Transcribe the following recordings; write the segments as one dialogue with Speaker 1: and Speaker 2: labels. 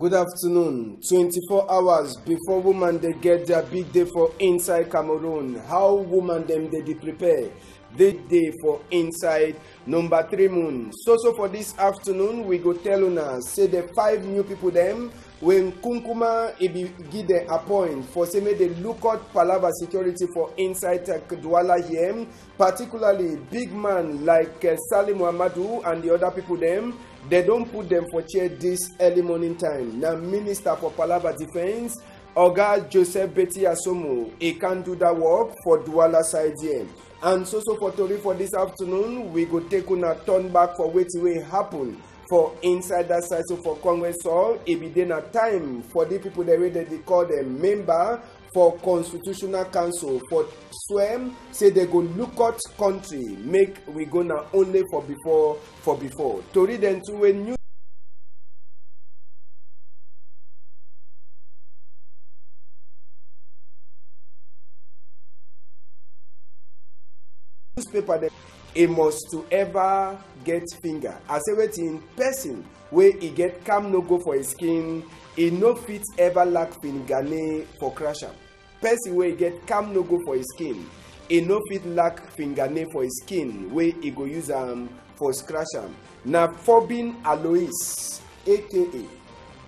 Speaker 1: Good afternoon. 24 hours before women they get their big day for inside Cameroon. How women them they prepare big day for inside number 3 moon. So for this afternoon we go tell una say the 5 new people them when Kunkuma give them appoint for say make they look out Palava security for inside Douala here, particularly big man like Salim Muhammadu and the other people them. They don't put them for chair this early morning time. Now, Minister for Palava Defense, Oga Joseph Betty Asomo, he can't do that work for Douala side here. And so for Tori for this afternoon, we go take on a turn back for what will happen for inside that side. So for Congress, so it be then a time for the people that they call them member for Constitutional Council for SWEM, say they go look out country, make we go now only for before. To read them to a newspaper that it must to ever get finger. As everything person where he get come no go for his skin, he no fit ever lack fingernail for crash am. Person wey get calm no go for his skin, e no fit lack fingernail for his skin wey e go use am for scratch am. Na Forbin Alois aka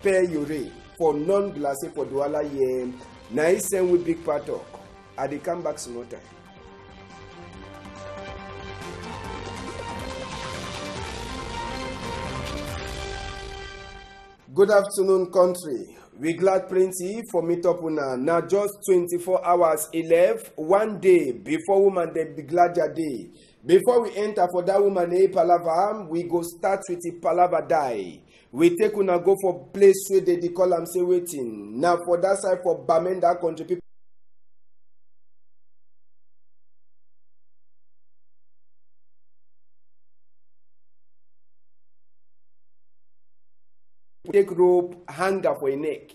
Speaker 1: Peyore for non-glacé for Douala here. Na he send with big part talk. I dey come back small time. Good afternoon, country. We glad plenty for meet up una. Now just 24 hours 1 day before woman they be glad their day. Before we enter for that woman palava, we go start with the palava die. We take una go for place where they call am say waiting. Now for that side for Bamenda country people. Take rope, hanger for a neck.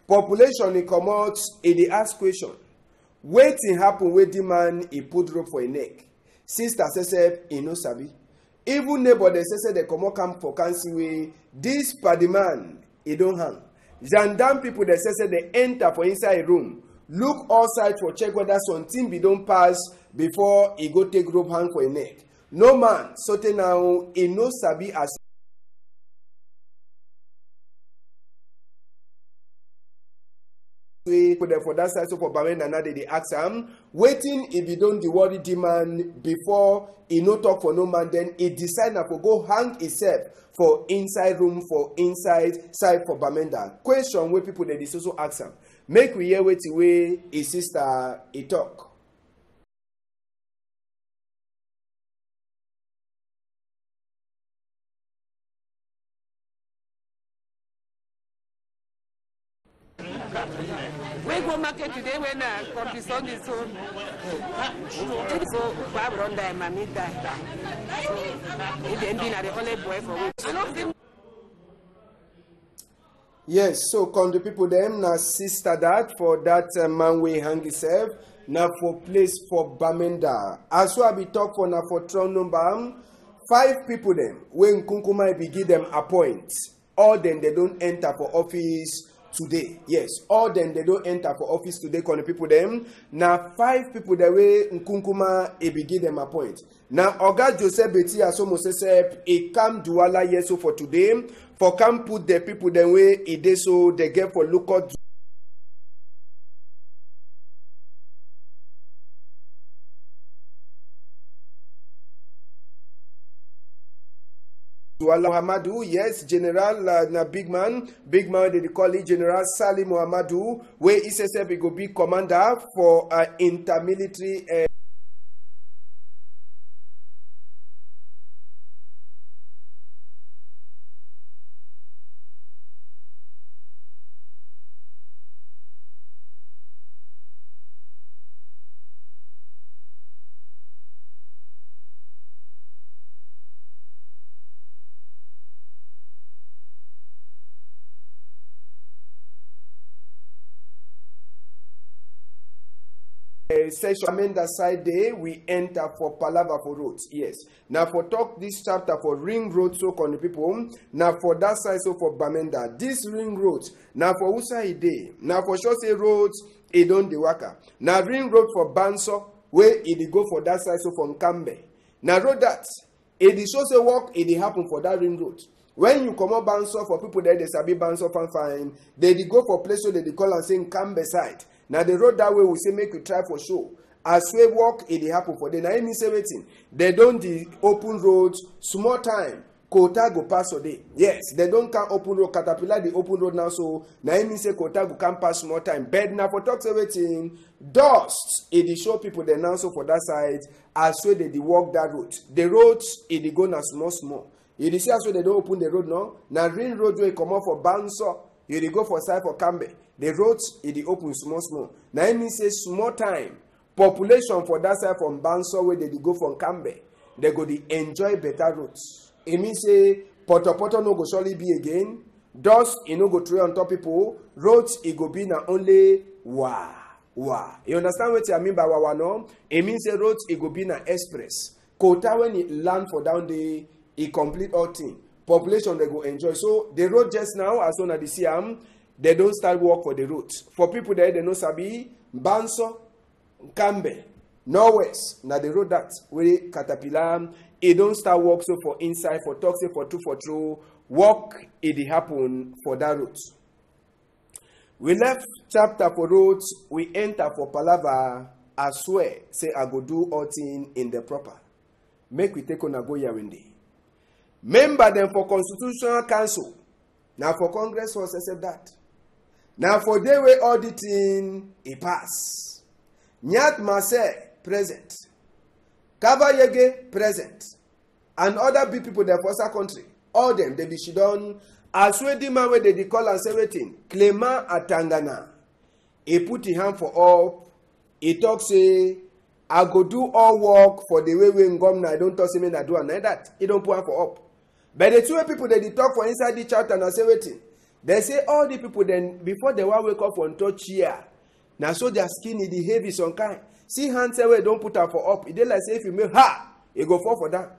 Speaker 1: Population he come out, he ask question. Waiting happen with the man he put rope for a neck. Sister says he no sabi. Even neighbor they say they come for council way. This party man he don't hang. Gendarme people they say they enter for inside room. Look outside for check whether something be don't pass before he go take rope hang for a neck. No man so now he no sabi as for that side. So for Bamenda now they ask him waiting if he don't worry the man before he no talk for no man, then he decide now for go hang himself for inside room for inside side for Bamenda. Question where people they also ask him. Make we hear wait way his sister he talk.
Speaker 2: We go market today when cortisone is so Bob Ronda and Mamita. So it ending at the only boy for which.
Speaker 1: Yes, so come the people them na sister that for that man we hang himself now for place for Bamenda. As well be talk for now for Tron number 5 people them when Kunkuma be give them appoint. All them they don't enter for office today. Yes, all them they don't enter for office today. Con the people them now 5 people the way Nkunkuma e be give them appoint. Now Oga Joseph Betty Asomo say he come Douala yes so for today for come put the people them way e dey so they get for look out Muhammadu, yes, General na big man they call it General Salim Muhammadu, where he says he go be commander for intermilitary. session Amenda side day we enter for palava for roads. Yes. Now for talk this chapter for ring road so on the people. Now for that side so for Bamenda. This ring road. Now for Usa day. Now for sure say roads it don't de waka. Now ring road for Banso where it go for that side so from Kambe. Now road that it is show say work it happen for that ring road. When you come up Banso for people there they sabi Banso fine. They go for place so they call and saying Kambe side. Now the road that way we say make you try for show. As we walk, it happen for them. Now I mean say waiting. They don't the open roads small time. Kota go pass a day. Yes, they don't can open road. Caterpillar the open road now. So now I mean say Kota go can pass small time. Bed now for talk say waiting. Dust it show people they now so for that side. As we they walk that road. The roads it go now small. You see as we they don't open the road now. Now ring road way come out for Banso. You go for side for Kambe. The roads it open small. Now I mean say small time. Population for that side from Banso where they go from Kambe. They go to enjoy better roads. It means say Poto no go surely be again. Dust it no go throw on top people. Roads it go be na only wah. You understand what I mean by wah no? It means say roads it go be na express. Kota when it land for down there, it complete all thing. Population they go enjoy. So the road just now as soon as they see they don't start work for the roads. For people there they know sabi Banso, Kambe, Norwest. Now the road that where Caterpillar it don't start work so for inside for talk say for two for true work it happen for that road. We left chapter for roads. We enter for Palava. I swear say I go do all thing in the proper. Make we take on a go Yawende. Member them for Constitutional Council. Now for Congress was accept that. Now for they way auditing a pass. Nyat Marcel present. Kaba Yege present. And other big people there for our country. All them they be shidon. As we the man where they call and say waiting. Clement Atangana. He put his hand for up. He talk say I go do all work for the way we ngom na I don't talk say me na do and that. He don't put hand for up. But the two people they talk for inside the chat and I say waiting. They say all the people then before they want wake up on touch here. Now so their skin is the heavy some kind. See hands away don't put her for up. It dey like say if you make ha, you go fall for that.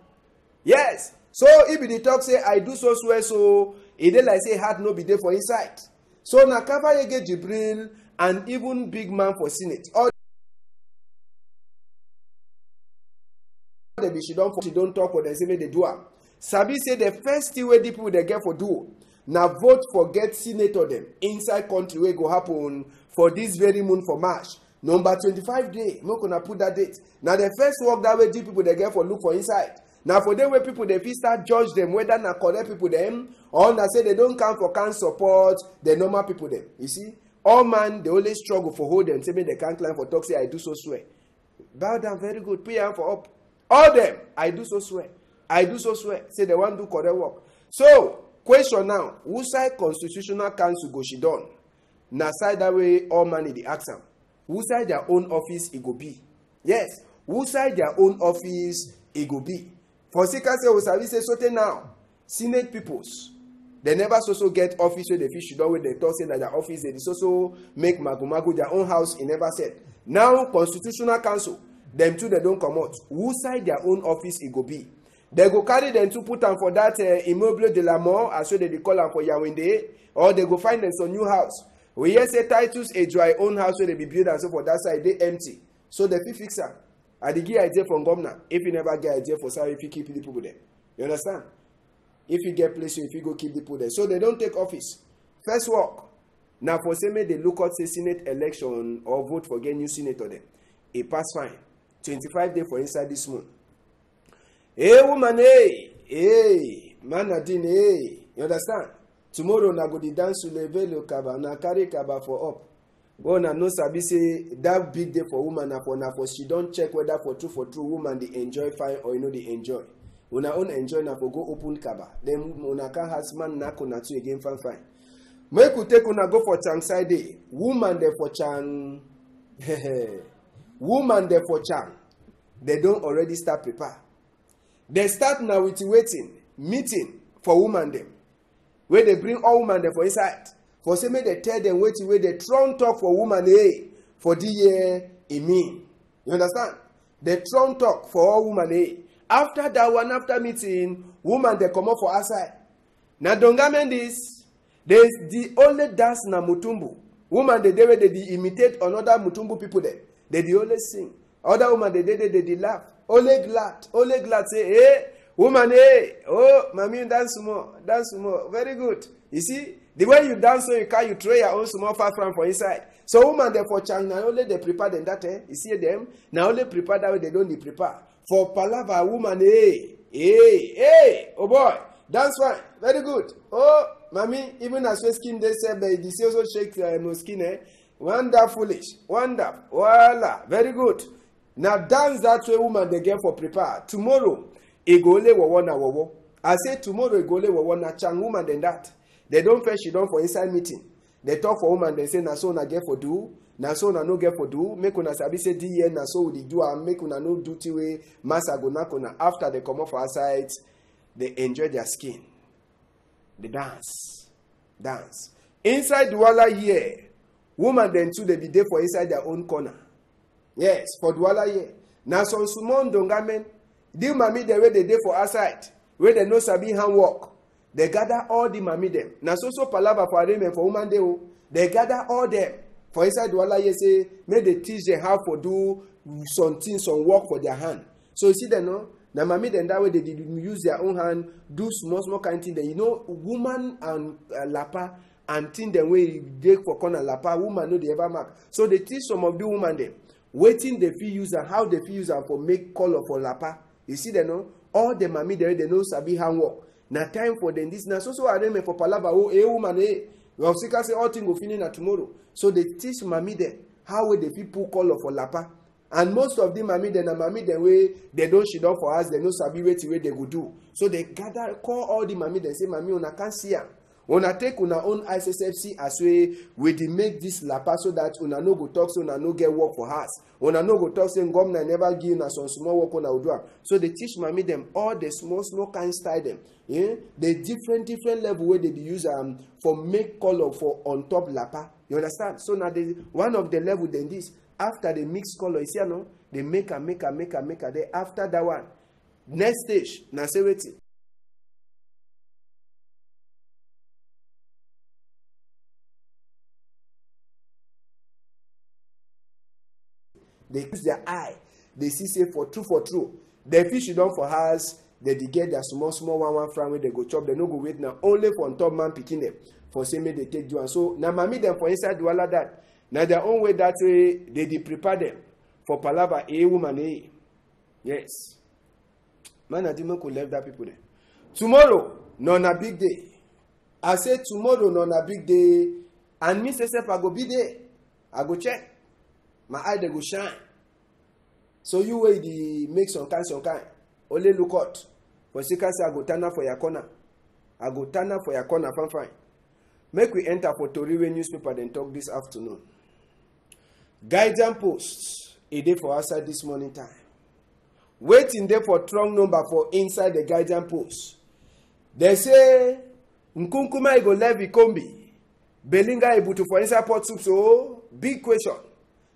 Speaker 1: Yes. So if the talk say I do so swear so it dey like say heart no be there for inside. So now Kavayege Jibril and even big man for Senate. All they she don't talk for them say they do am. Sabi say the first thing where the people they get for do. Now vote for get senator them inside country where go happen for this very moon for March. Number 25 day. No gonna put that date. Now the first work that way the people they get for look for inside. Now for them where people they fit start judge them whether na correct people them or na say they don't come for can support the normal people them. You see? All man they always struggle for hold them. Say me they can't climb for talk say I do so swear. Bow down very good. Put your hand for up. All them I do so swear. I do so swear. Say they want to do correct work. So question now, who side Constitutional Council go she done? Na side that way all money the ask am. Who side their own office it go be? Yes. Who side their own office it go be? For seekers say we sabi say something now. Senate peoples. They never so get office where they fish down where they talk say that their office they so make magu their own house it never said. Now Constitutional Council, them two they don't come out. Who side their own office it go be? They go carry them to put them for that Immeuble de la Mort, as well they call them for Yawende, or they go find them some new house. We hear say Titus a dry own house where they be built and so for that side they empty. So they fit fix them. I dey get idea from governor. If you never get idea for sorry, if you keep the people there. You understand? If you get place, if you go keep the people there. So they don't take office. First work. Now for say may they look out say Senate election or vote for get new senator them. It pass fine. 25 days for inside this month. Hey woman, hey, man Nadine, hey, you understand? Tomorrow na go the dance to level kaba, na carry kaba for up. Go na no sabi say that big day for woman na for she don't check whether for true woman they enjoy fine or you know they enjoy. Una own enjoy na for go open kaba. Then una can husband na ko na two again fine. Make we take una go for chang side day. Woman there for chang. Woman there for chang. They don't already start prepare. They start now with waiting, meeting for woman them. Where they bring all women them for inside. For say may they tell them waiting where they tron talk for woman for the year it mean. You understand? The strong talk for all woman, eh? After that one, after meeting, woman they come up for outside. Now Dongamen this, there's the only dance na Mutumbu. Woman they imitate another Mutumbu people there. They always sing. Other woman they laugh. Only glad say, hey, woman, hey, oh, mommy, dance more. Very good. You see, the way you dance, so you throw your own small far from for inside. So woman therefore chang now only they prepare them that you see them now only prepare that way they don't need prepare. For palava woman, hey, oh boy, dance fine, very good. Oh, mommy, even as your skin they say they also shake no skin, eh? Wonderfulish, wonderful, voila, very good. Now dance that way woman they get for prepare. Tomorrow, it go le wo. I say tomorrow it go le wo na chang woman than that. They don't fetch it down for inside meeting. They talk for woman, they say na so na get for do, na so na no get for do. Make una sabi say di na so we do and make una no duty way massa go na kona. After they come off outside, they enjoy their skin. They dance. Inside the wala here, woman then too they be there for inside their own corner. Yes, for the wala here. Now some small dongamen, the mami the way they dey for outside, where they no sabi hand work. They gather all the mami them. Now so palava for arrangement for woman they gather all them for inside the wala here say make they teach them how to do some things, some work for their hand. So you see them no. Now mami them that way they use their own hand do small kind of thing. Then you know woman and lapa and thing them way they for corner lapa woman no they ever mark. So they teach some of the woman them waiting they feel use and how they feel use and for make color for lapa. You see them no all the mami there they know sabi hand work. Now time for them this now so arrangement for palava oh woman well sika say all thing go finish na tomorrow. So they teach mami them how way they feel put color for lapa. And most of them mami them way they don't shit up for us, they know sabi way they go do. So they gather call all the mami them say mami una can't see am. Una take una own ISSFC as way we dey make this lapa so that una no go talk so una no get work for us. Una no go talk say government never give una some small work una do am. So they teach mami them all the small kind style them. Yeah? The different level where they use for make color for on top lapa. You understand? So now the one of the level then this after they mix color, you see no? They make a. Then after that one, next stage na say wetin. They use their eye. They see say for true. The fish you don for house, they get their small one from where they go chop. They no go wait now only for on top man picking them for say make they take do and so now mami them for inside the wala that. Now their own way that way they prepare them for palava woman Yes. Man I didn't could left that people there. Tomorrow, no na big day. I say tomorrow no na big day and me say I go be there. I go check. My eye they go shine. So you way the make some kind. Only look out. For say I go turn up for your corner. Fine. Make we enter for Toriwe newspaper then talk this afternoon. Guidance posts a day for outside this morning time. Waiting there for strong number for inside the guidance post. They say Nkunkuma go levy kombi. Belinga Ibutu for inside pot soup so big question.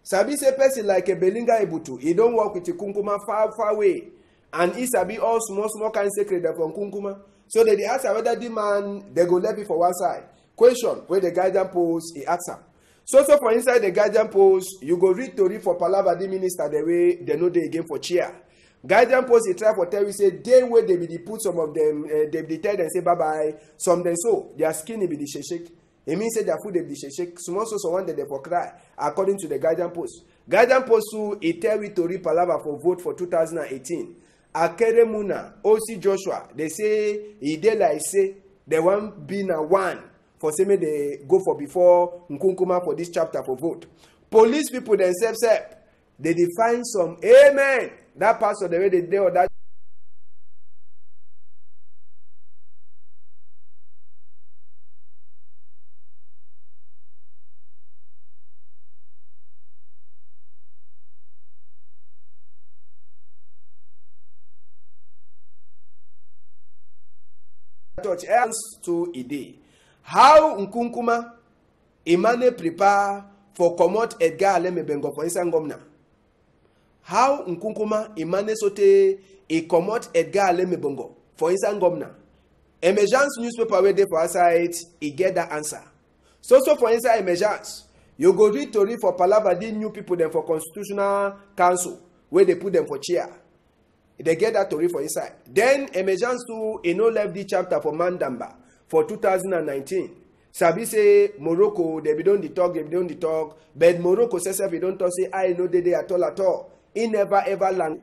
Speaker 1: Sabi say person like a Belinga Ibutu, he don't work with the Kunkuma far away. And he sabi all small kind secret from Kunkuma. So they ask whether the man they go levy for one side. Question where the guidance post he answer. So for inside the guidance post, you go read for Palava the minister the way they know they again for chair. Guidance post he try for tell you say they way they be put some of them they be tell them say bye. Some them so their skin be the shake. It means say their food they be shake. Small so one that they for cry according to the guidance post. Guidance post who he tell we to read Palava for vote for 2018. Akere Muna, O.C. Joshua, they say he did like say they want be na one. For say me they go for before Nkunkuma for this chapter for vote. Police people themselves they define some amen. That pastor the way they do or that touch else to a day. How Nkunkuma Imane prepare for commot Edgar Aleme Bengo for inside governor? how Nkunkuma imane sote e comot Edgar Alemebongo for inside governor. Emergence newspaper wey dey for outside e get that answer. So for inside Emergence, you go read tori for palava the new people dem for constitutional council where they put them for chair. They get that tori for inside. Then Emergence too e no left the chapter for Mandamba for 2019. Sabi say Morocco they be don dey talk, but Morocco say self e don talk say I no dey at all. He never ever land